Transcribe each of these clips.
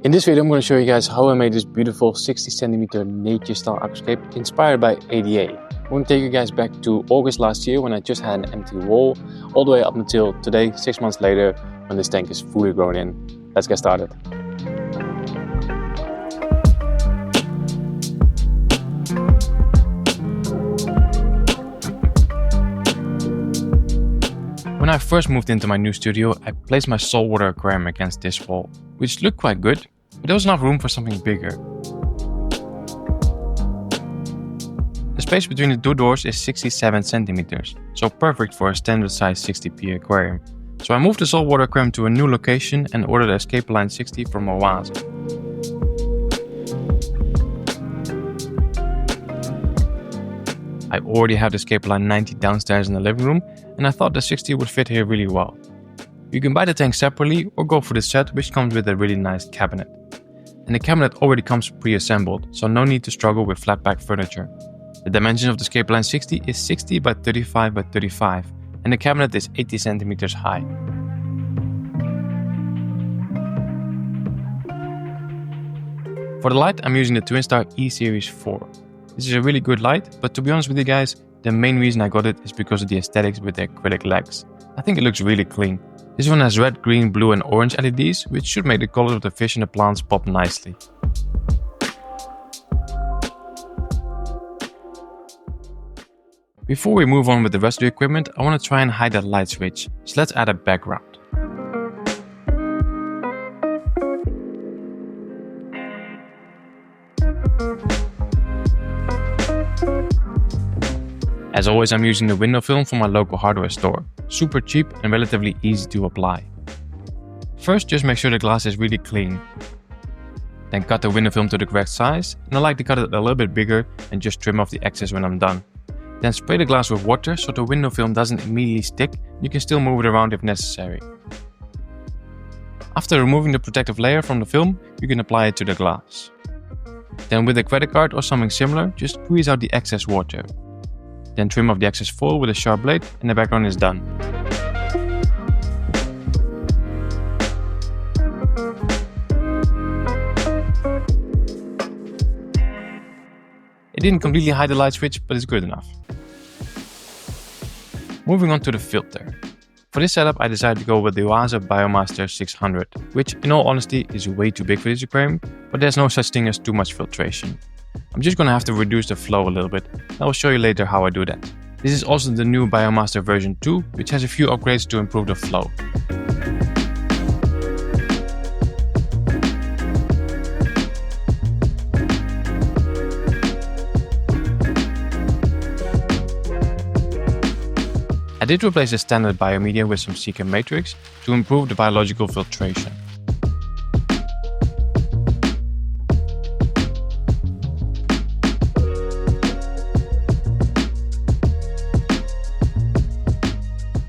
In this video I'm going to show you guys how I made this beautiful 60cm nature style aquascape inspired by ADA. I'm going to take you guys back to August last year when I just had an empty wall, all the way up until today, 6 months later, when this tank is fully grown in. Let's get started. When I first moved into my new studio, I placed my saltwater aquarium against this wall, which looked quite good, but there was enough room for something bigger. The space between the two doors is 67 centimeters, so perfect for a standard size 60p aquarium. So I moved the saltwater aquarium to a new location and ordered a escape line 60 from Oase. I already have the escape line 90 downstairs in the living room, and I thought the 60 would fit here really well. You can buy the tank separately or go for the set, which comes with a really nice cabinet. And the cabinet already comes pre-assembled, so no need to struggle with flat pack furniture. The dimensions of the escape line 60 is 60 by 35 by 35, and the cabinet is 80 centimeters high. For the light, I'm using the Twinstar E-Series 4. This is a really good light, but to be honest with you guys, the main reason I got it is because of the aesthetics with the acrylic legs. I think it looks really clean. This one has red, green, blue and orange LEDs, which should make the colors of the fish and the plants pop nicely. Before we move on with the rest of the equipment, I want to try and hide that light switch, so let's add a background. As always, I'm using the window film from my local hardware store. Super cheap and relatively easy to apply. First, just make sure the glass is really clean. Then cut the window film to the correct size, and I like to cut it a little bit bigger and just trim off the excess when I'm done. Then spray the glass with water so the window film doesn't immediately stick, you can still move it around if necessary. After removing the protective layer from the film, you can apply it to the glass. Then with a credit card or something similar, just squeeze out the excess water. Then trim off the excess foil with a sharp blade and the background is done. It didn't completely hide the light switch, but it's good enough. Moving on to the filter. For this setup I decided to go with the Oase Biomaster 600, which in all honesty is way too big for this aquarium, but there's no such thing as too much filtration. I'm just gonna have to reduce the flow a little bit. I will show you later how I do that. This is also the new Biomaster version 2, which has a few upgrades to improve the flow. I did replace the standard biomedia with some Seachem Matrix to improve the biological filtration.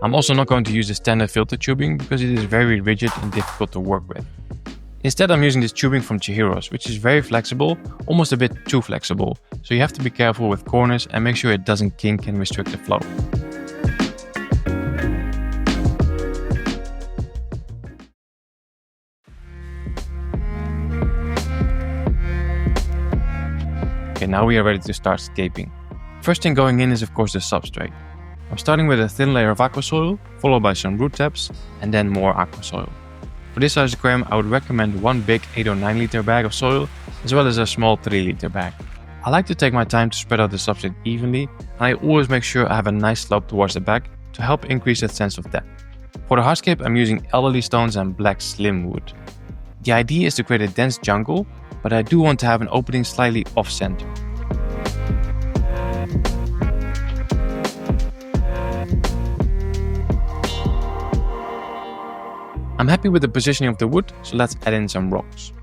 I'm also not going to use the standard filter tubing because it is very rigid and difficult to work with. Instead I'm using this tubing from Chihiro's, which is very flexible, almost a bit too flexible, so you have to be careful with corners and make sure it doesn't kink and restrict the flow. Okay, now we are ready to start scaping. First thing going in is of course the substrate. I'm starting with a thin layer of Aquasoil, followed by some root taps, and then more Aquasoil. For this size aquarium I would recommend one big 8 or 9 liter bag of soil, as well as a small 3 liter bag. I like to take my time to spread out the substrate evenly, and I always make sure I have a nice slope towards the back to help increase that sense of depth. For the hardscape I'm using elderly stones and black slim wood. The idea is to create a dense jungle, but I do want to have an opening slightly off-center. I'm happy with the positioning of the wood, so let's add in some rocks.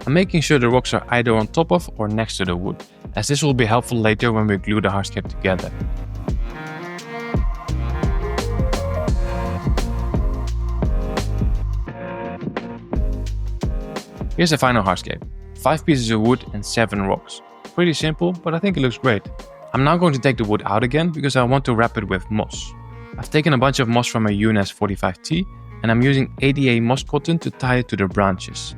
I'm making sure the rocks are either on top of or next to the wood, as this will be helpful later when we glue the hardscape together. Here's the final hardscape. 5 pieces of wood and 7 rocks. Pretty simple, but I think it looks great. I'm now going to take the wood out again because I want to wrap it with moss. I've taken a bunch of moss from a UNS 45T and I'm using ADA moss cotton to tie it to the branches.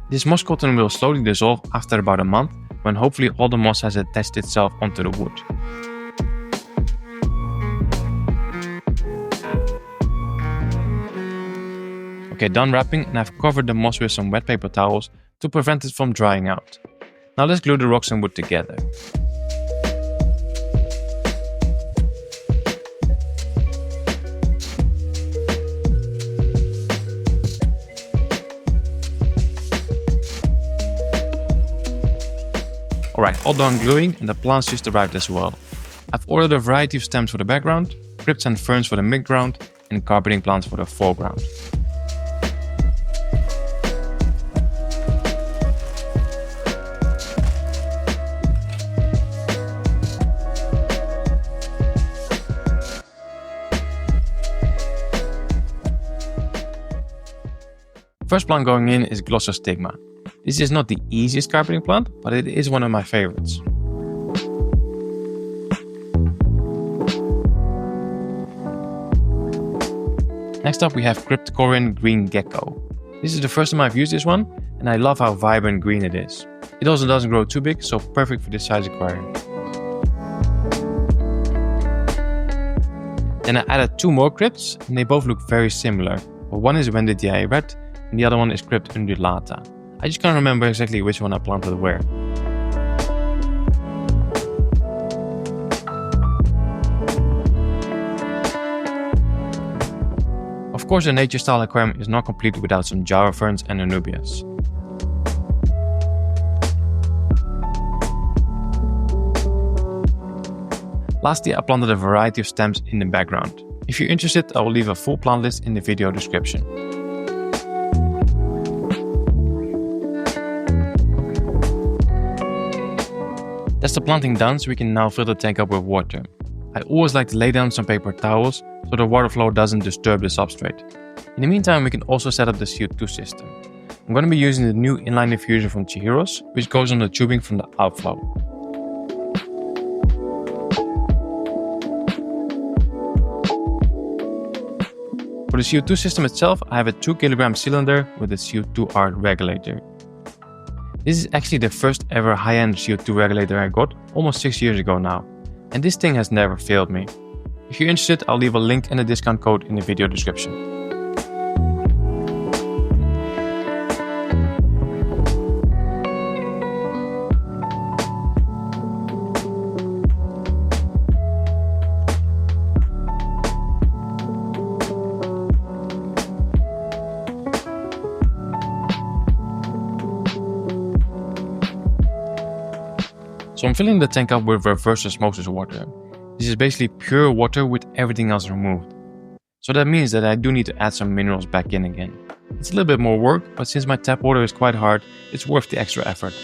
This moss cotton will slowly dissolve after about a month, when hopefully all the moss has attached itself onto the wood. Okay, done wrapping, and I've covered the moss with some wet paper towels to prevent it from drying out. Now let's glue the rocks and wood together. Alright, all done gluing and the plants just arrived as well. I've ordered a variety of stems for the background, crypts and ferns for the midground, and carpeting plants for the foreground. First plant going in is Glossostigma. This is not the easiest carpeting plant, but it is one of my favorites. Next up we have Cryptocoryne Green Gecko. This is the first time I've used this one, and I love how vibrant green it is. It also doesn't grow too big, so perfect for this size aquarium. Then I added 2 more crypts, and they both look very similar. But one is wendtii red, and the other one is crypt undulata. I just can't remember exactly which one I planted where. Of course, the nature style aquarium is not complete without some Java ferns and anubias. Lastly, I planted a variety of stems in the background. If you're interested, I will leave a full plant list in the video description. That's the planting done, so we can now fill the tank up with water. I always like to lay down some paper towels so the water flow doesn't disturb the substrate. In the meantime, we can also set up the CO2 system. I'm going to be using the new inline diffuser from Chihiros, which goes on the tubing from the outflow. For the CO2 system itself, I have a 2 kg cylinder with a CO2 regulator. This is actually the first ever high-end CO2 regulator I got almost 6 years ago now, and this thing has never failed me. If you're interested, I'll leave a link and a discount code in the video description. So I'm filling the tank up with reverse osmosis water. This is basically pure water with everything else removed. So that means that I do need to add some minerals back in again. It's a little bit more work, but since my tap water is quite hard, it's worth the extra effort.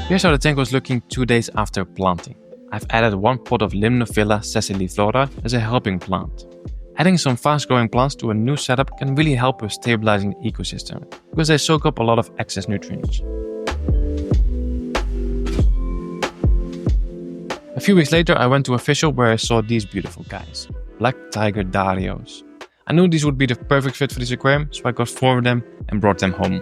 Here's how the tank was looking 2 days after planting. I've added 1 pot of Limnophila sessiliflora as a helping plant. Adding some fast growing plants to a new setup can really help with stabilizing the ecosystem, because they soak up a lot of excess nutrients. A few weeks later I went to a fish shop where I saw these beautiful guys, black tiger darios. I knew these would be the perfect fit for this aquarium, so I got 4 of them and brought them home.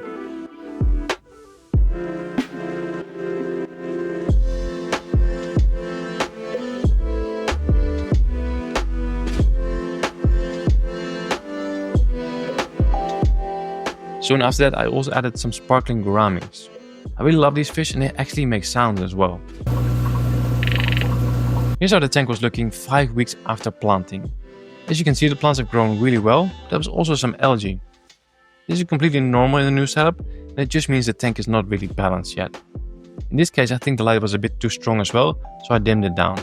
Soon after that I also added some sparkling gouramis. I really love these fish and they actually make sounds as well. Here's how the tank was looking 5 weeks after planting. As you can see, the plants have grown really well, but there was also some algae. This is completely normal in the new setup, and it just means the tank is not really balanced yet. In this case I think the light was a bit too strong as well, so I dimmed it down.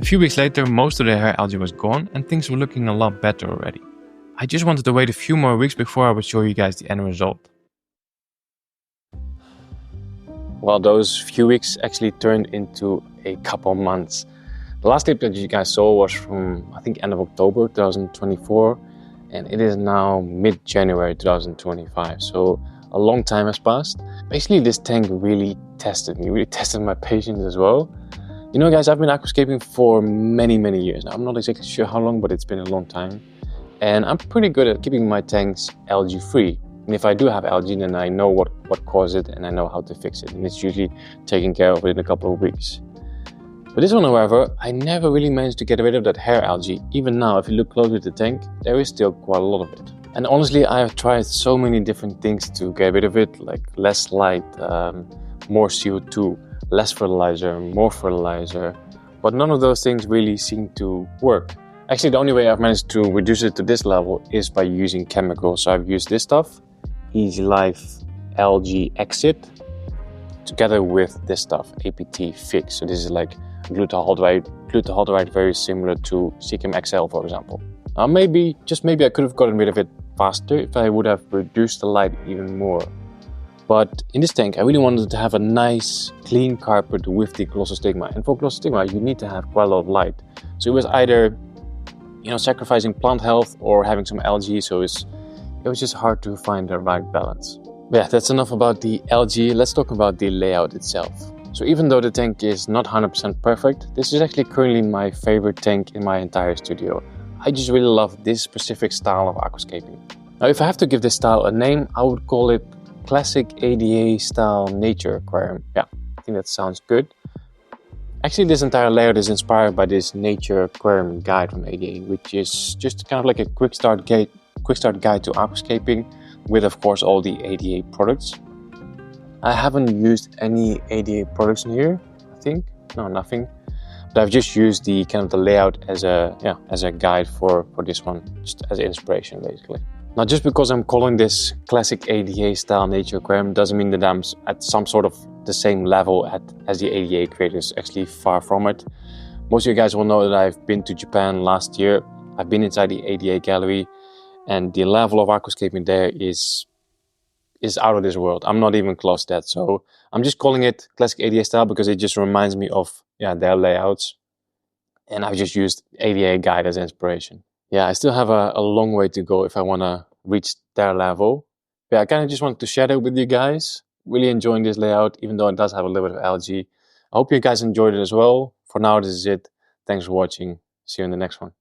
A few weeks later, most of the hair algae was gone and things were looking a lot better already. I just wanted to wait a few more weeks before I would show you guys the end result. Well, those few weeks actually turned into a couple months. The last clip that you guys saw was from, I think, end of October 2024, and it is now mid-January 2025, so a long time has passed. Basically, this tank really tested me, really tested my patience as well. You know, guys, I've been aquascaping for many years now. I'm not exactly sure how long, but it's been a long time. And I'm pretty good at keeping my tanks algae-free. And if I do have algae, then I know what caused it and I know how to fix it. And it's usually taken care of within a couple of weeks. But this one, however, I never really managed to get rid of that hair algae. Even now, if you look closely at the tank, there is still quite a lot of it. And honestly, I have tried so many different things to get rid of it, like less light, more CO2, less fertilizer, more fertilizer. But none of those things really seem to work. Actually, the only way I've managed to reduce it to this level is by using chemicals. So I've used this stuff, Easy Life Algexit, together with this stuff, APT Fix. So this is like glutaraldehyde, very similar to Seachem XL, for example. Now maybe, just maybe I could have gotten rid of it faster if I would have reduced the light even more. But in this tank, I really wanted to have a nice, clean carpet with the Glossostigma. And for Glossostigma, you need to have quite a lot of light. So it was either, you know, sacrificing plant health or having some algae. So it was just hard to find the right balance. But yeah, that's enough about the algae. Let's talk about the layout itself. So even though the tank is not 100% perfect, this is actually currently my favorite tank in my entire studio. I just really love this specific style of aquascaping. Now, if I have to give this style a name, I would call it Classic ADA style nature aquarium. Yeah, I think that sounds good. Actually, this entire layout is inspired by this nature aquarium guide from ADA, which is just kind of like a quick start guide to aquascaping with, of course, all the ADA products. I haven't used any ADA products in here, I think. No, nothing. But I've just used the kind of the layout as a guide for this one, just as inspiration, basically. Now, just because I'm calling this classic ADA style nature aquarium doesn't mean that I'm at some sort of the same level as the ADA creators. Actually, far from it. Most of you guys will know that I've been to Japan last year. I've been inside the ADA gallery, and the level of aquascaping there is out of this world. I'm not even close to that. So I'm just calling it classic ADA style because it just reminds me of their layouts. And I've just used ADA guide as inspiration. Yeah, I still have a long way to go if I want to reach their level. But I kind of just wanted to share that with you guys. Really enjoying this layout, even though it does have a little bit of algae. I hope you guys enjoyed it as well. For now, this is it. Thanks for watching. See you in the next one.